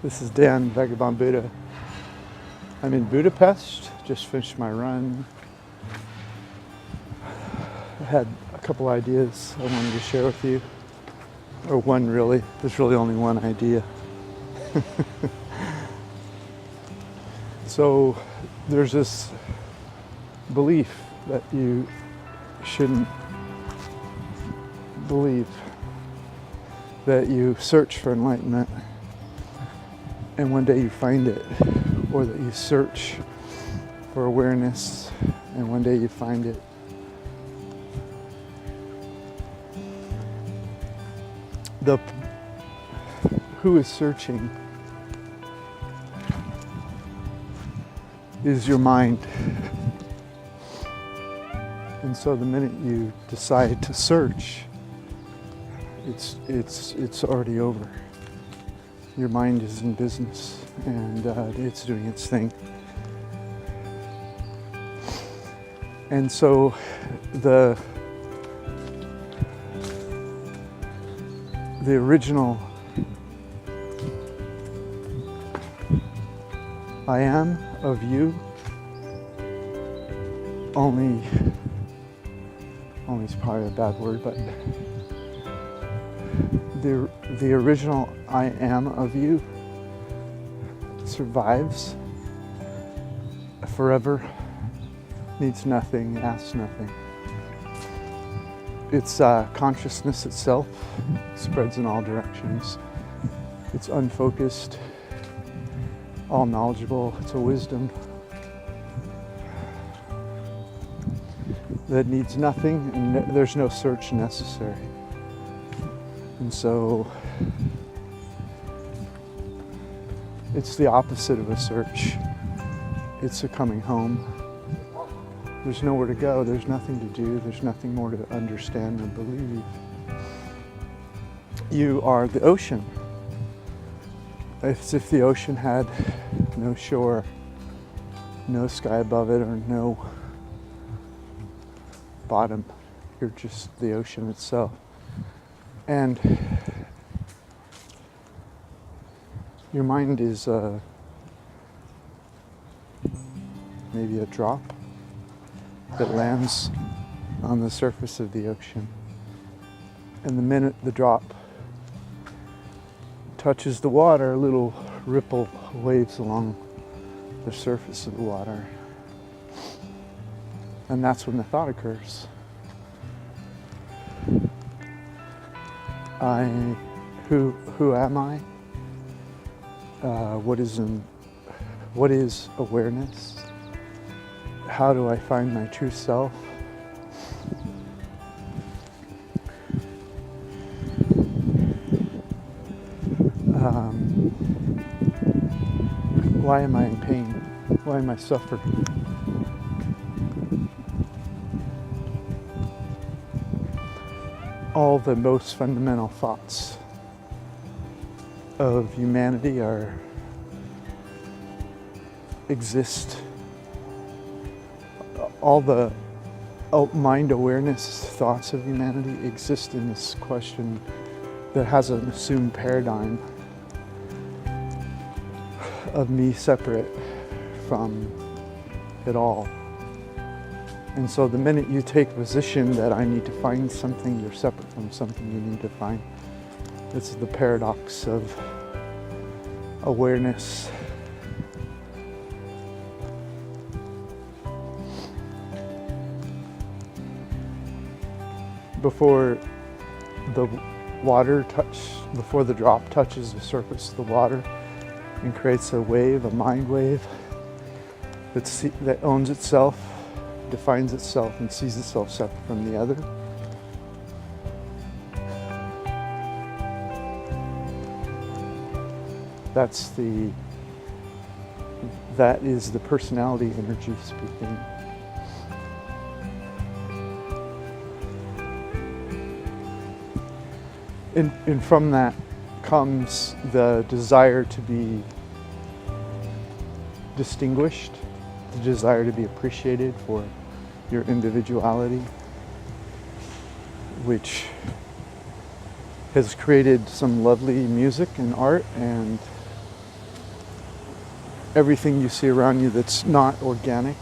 This is Dan, Vagabond Buddha. I'm in Budapest, just finished my run. I had a couple ideas I wanted to share with you. Or one really, there's really only one idea. So there's this belief that you shouldn't believe, that you search for enlightenment and one day you find it, or that you search for awareness and one day you find it. Who is searching is your mind. And so the minute you decide to search, it's already over. Your mind is in business and it's doing its thing. And so the original I am of you only is probably a bad word, but the original I am of you survives forever, needs nothing, asks nothing. It's consciousness itself, spreads in all directions. It's unfocused, all knowledgeable. It's a wisdom that needs nothing, and there's no search necessary. And so it's the opposite of a search. It's a coming home. There's nowhere to go, there's nothing to do, there's nothing more to understand or believe. You are the ocean. It's as if the ocean had no shore, no sky above it, or no bottom. You're just the ocean itself. And your mind is maybe a drop that lands on the surface of the ocean. And the minute the drop touches the water, a little ripple waves along the surface of the water. And that's when the thought occurs. Who am I? What is awareness? How do I find my true self? Why am I in pain? Why am I suffering? All the most fundamental thoughts of humanity exist. All the mind awareness thoughts of humanity exist in this question that has an assumed paradigm of me separate from it all. And so the minute you take a position that I need to find something, you're separate from something you need to find. This is the paradox of awareness. Before the drop touches the surface of the water and creates a wave, a mind wave that owns itself, defines itself, and sees itself separate from the other. That is the personality energy speaking. And from that comes the desire to be distinguished, the desire to be appreciated for your individuality, which has created some lovely music and art and everything you see around you that's not organic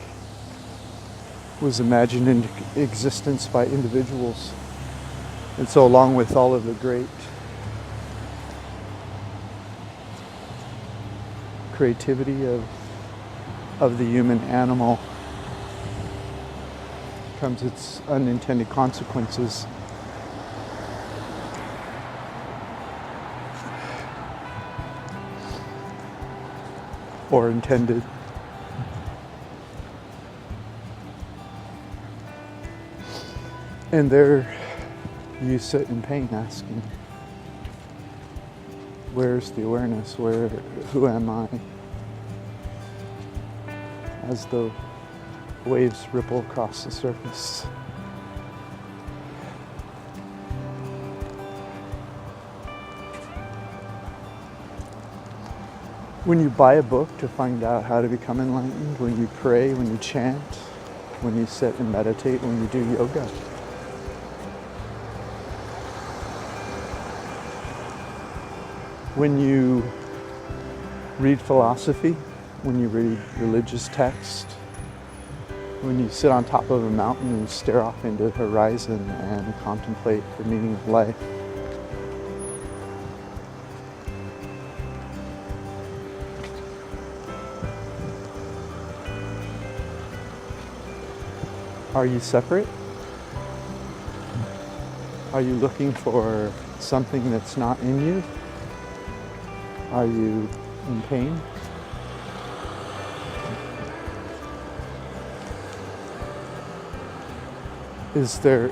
was imagined into existence by individuals. And so along with all of the great creativity of the human animal comes its unintended consequences. Or intended. And there you sit in pain asking, where's the awareness? Who am I? As the waves ripple across the surface. When you buy a book to find out how to become enlightened, when you pray, when you chant, when you sit and meditate, when you do yoga, when you read philosophy, when you read religious text, when you sit on top of a mountain and stare off into the horizon and contemplate the meaning of life, are you separate? Are you looking for something that's not in you? Are you in pain? Is there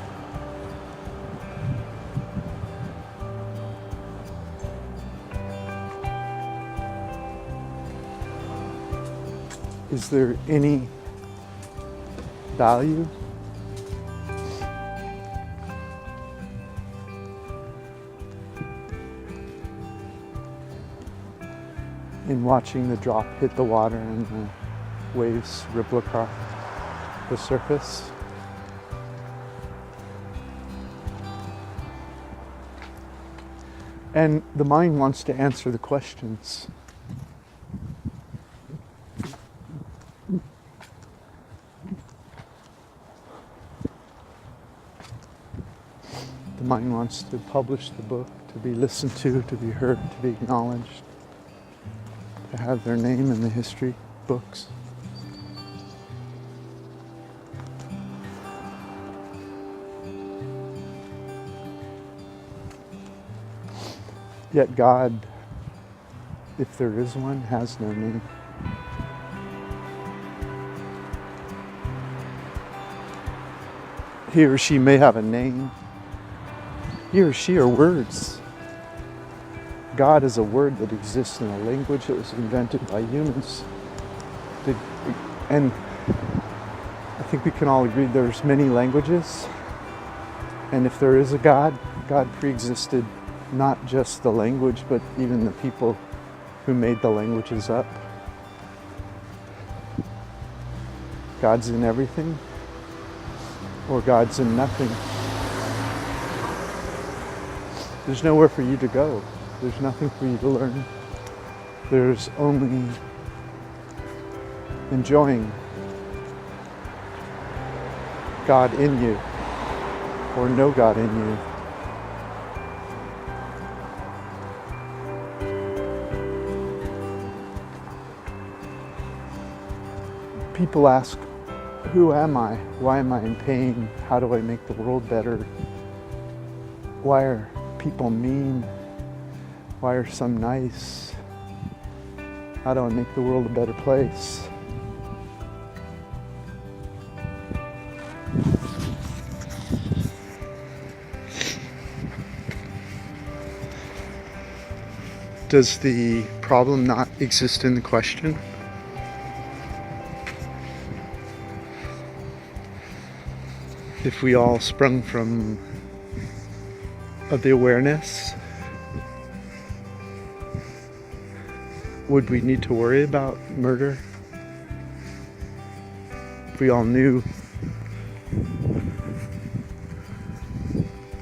any value in watching the drop hit the water and the waves ripple across the surface? And the mind wants to answer the questions. The mind wants to publish the book, to be listened to be heard, to be acknowledged, to have their name in the history books. Yet God, if there is one, has no name. He or she may have a name. He or she are words. God is a word that exists in a language that was invented by humans. And I think we can all agree there's many languages. And if there is a God, God pre-existed not just the language, but even the people who made the languages up. God's in everything, or God's in nothing. There's nowhere for you to go. There's nothing for you to learn. There's only enjoying God in you, or no God in you. People ask, who am I? Why am I in pain? How do I make the world better? Why are people mean? Why are some nice? How do I make the world a better place? Does the problem not exist in the question? If we all sprung from the awareness, would we need to worry about murder? If we all knew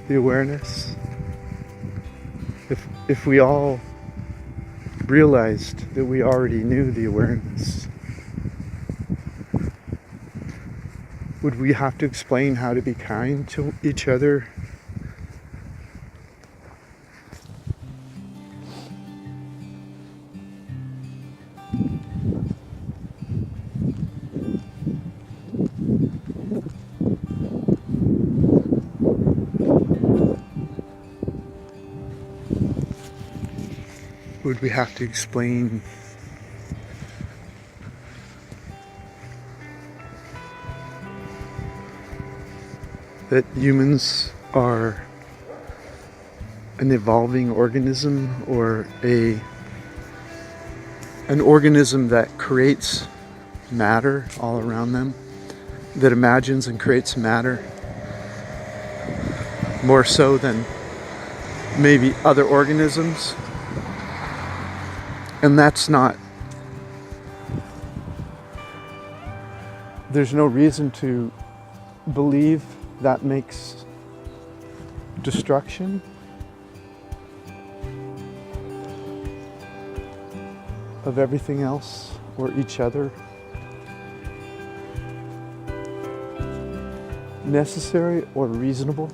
the awareness, if we all realized that we already knew the awareness, would we have to explain how to be kind to each other? Would we have to explain that humans are an evolving organism, or an organism that creates matter all around them, that imagines and creates matter more so than maybe other organisms? And that's not, there's no reason to believe that makes destruction of everything else or each other necessary or reasonable.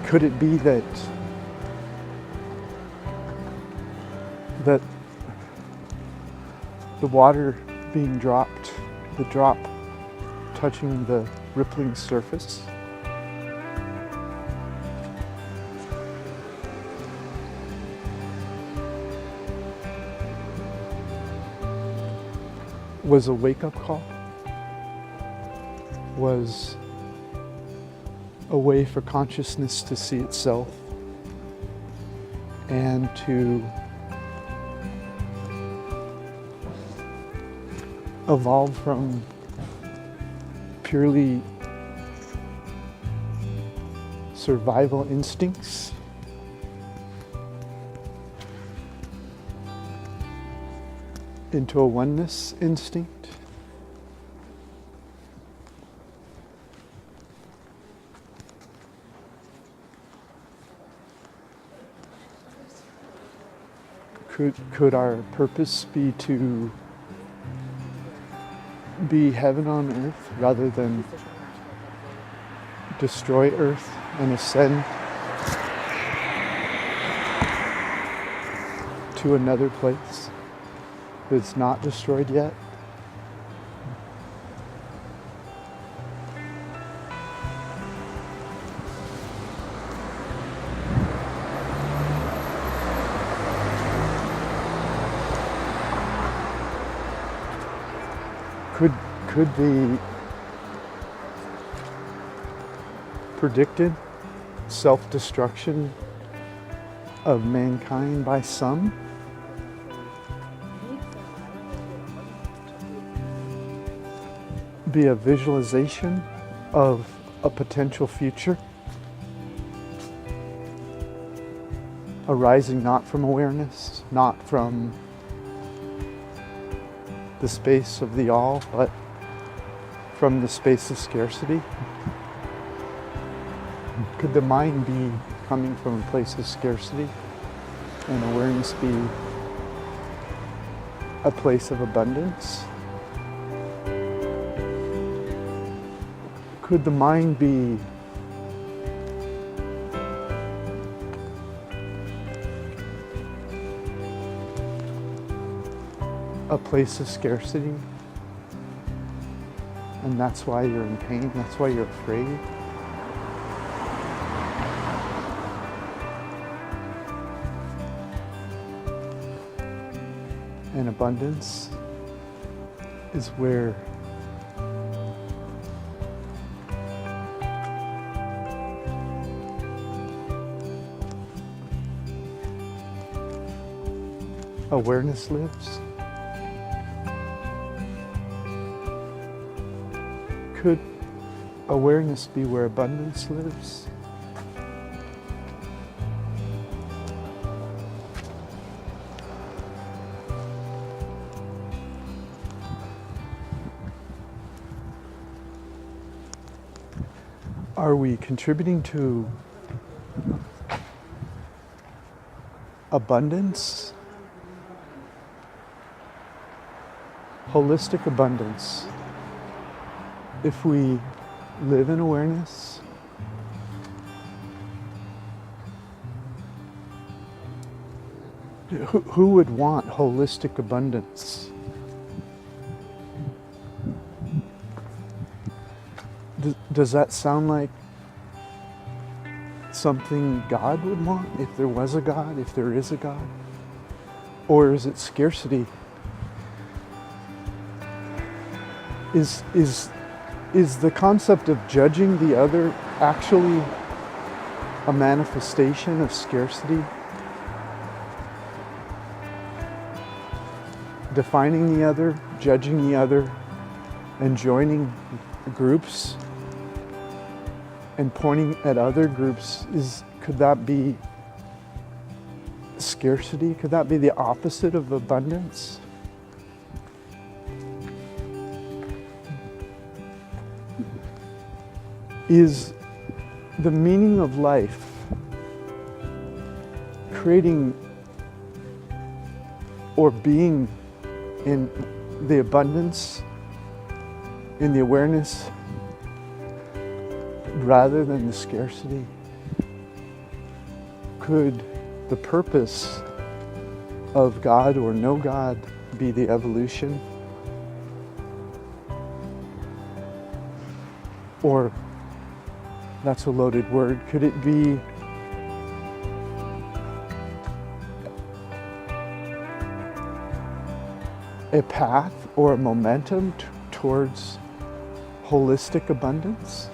Could it be that the water being dropped, the drop touching the rippling surface, was a wake-up call? Was a way for consciousness to see itself and to evolve from purely survival instincts into a oneness instinct? Could our purpose be to be heaven on earth rather than destroy earth and ascend to another place that's not destroyed yet? Could the predicted self-destruction of mankind by some be a visualization of a potential future arising not from awareness, not from the space of the all, but from the space of scarcity? Could the mind be coming from a place of scarcity and awareness be a place of abundance? Could the mind be a place of scarcity? And that's why you're in pain, that's why you're afraid. And abundance is where awareness lives. Could awareness be where abundance lives? Are we contributing to abundance? Holistic abundance. If we live in awareness, who would want holistic abundance? Does that sound like something God would want, if there was a God, if there is a God? Or is it scarcity? Is the concept of judging the other actually a manifestation of scarcity? Defining the other, judging the other, and joining groups and pointing at other groups, could that be scarcity? Could that be the opposite of abundance? Is the meaning of life creating or being in the abundance, in the awareness, rather than the scarcity? Could the purpose of God or no God be the evolution? Or, that's a loaded word, could it be a path or a momentum towards holistic abundance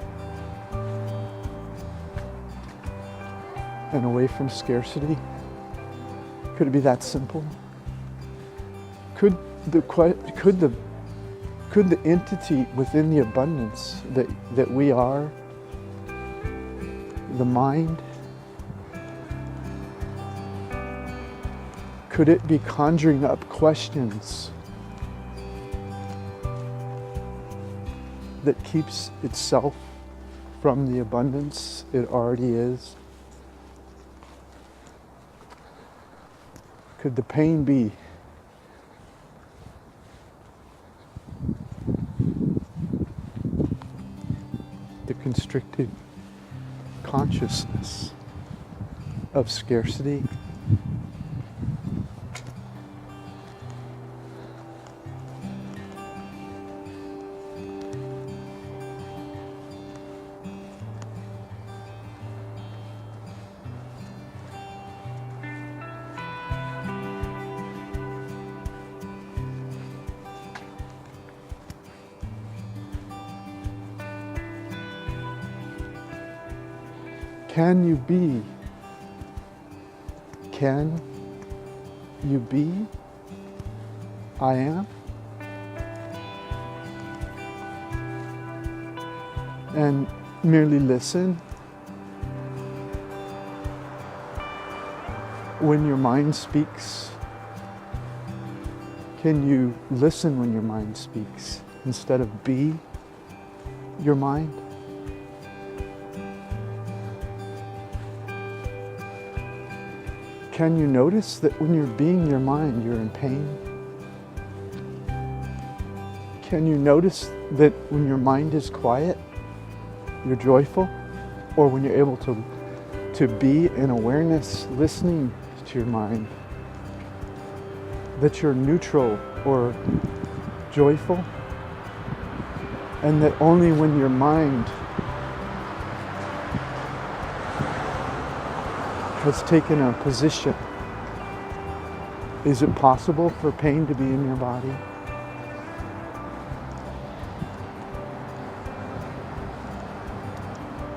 and away from scarcity? Could it be that simple? Could the entity within the abundance that we are, the mind, could it be conjuring up questions that keeps itself from the abundance it already is? Could the pain be the constricted consciousness of scarcity? Can you be? Can you be? I am? And merely listen when your mind speaks. Can you listen when your mind speaks instead of be your mind? Can you notice that when you're being your mind, you're in pain? Can you notice that when your mind is quiet, you're joyful? Or when you're able to be in awareness, listening to your mind, that you're neutral or joyful? And that only when your mind has taken a position, is it possible for pain to be in your body?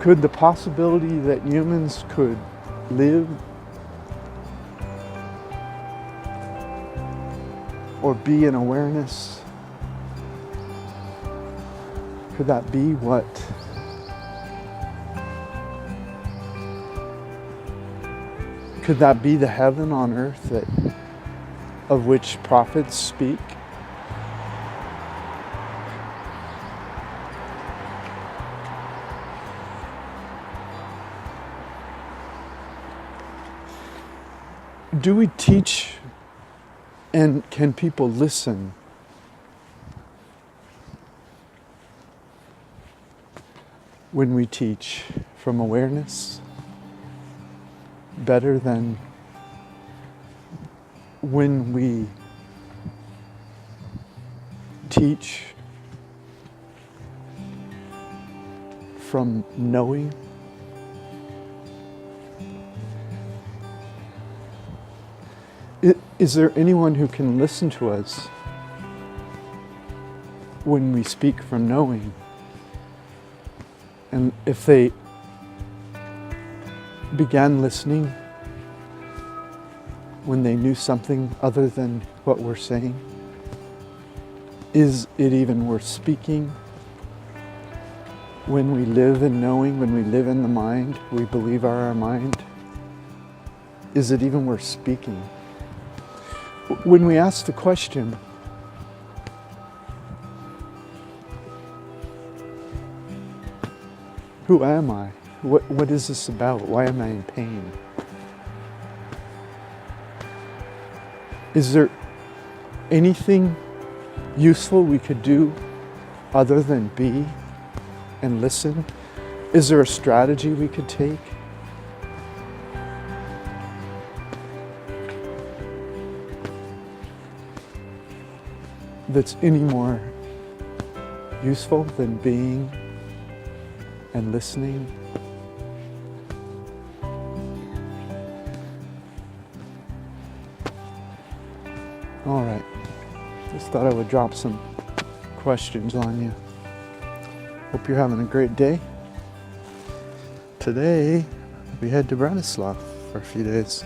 Could the possibility that humans could live or be in awareness, could that be what could that be the heaven on earth of which prophets speak? Do we teach, and can people listen when we teach from awareness better than when we teach from knowing? Is there anyone who can listen to us when we speak from knowing? And if they began listening when they knew something other than what we're saying, is it even worth speaking? When we live in knowing, when we live in the mind, we believe our mind, is it even worth speaking? When we ask the question, who am I? What is this about? Why am I in pain? Is there anything useful we could do other than be and listen? Is there a strategy we could take? That's any more useful than being and listening? All right, just thought I would drop some questions on you. Hope you're having a great day. Today, we head to Bratislava for a few days.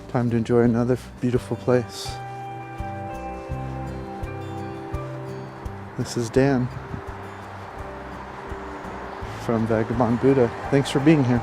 Time to enjoy another beautiful place. This is Dan from Vagabond Buddha. Thanks for being here.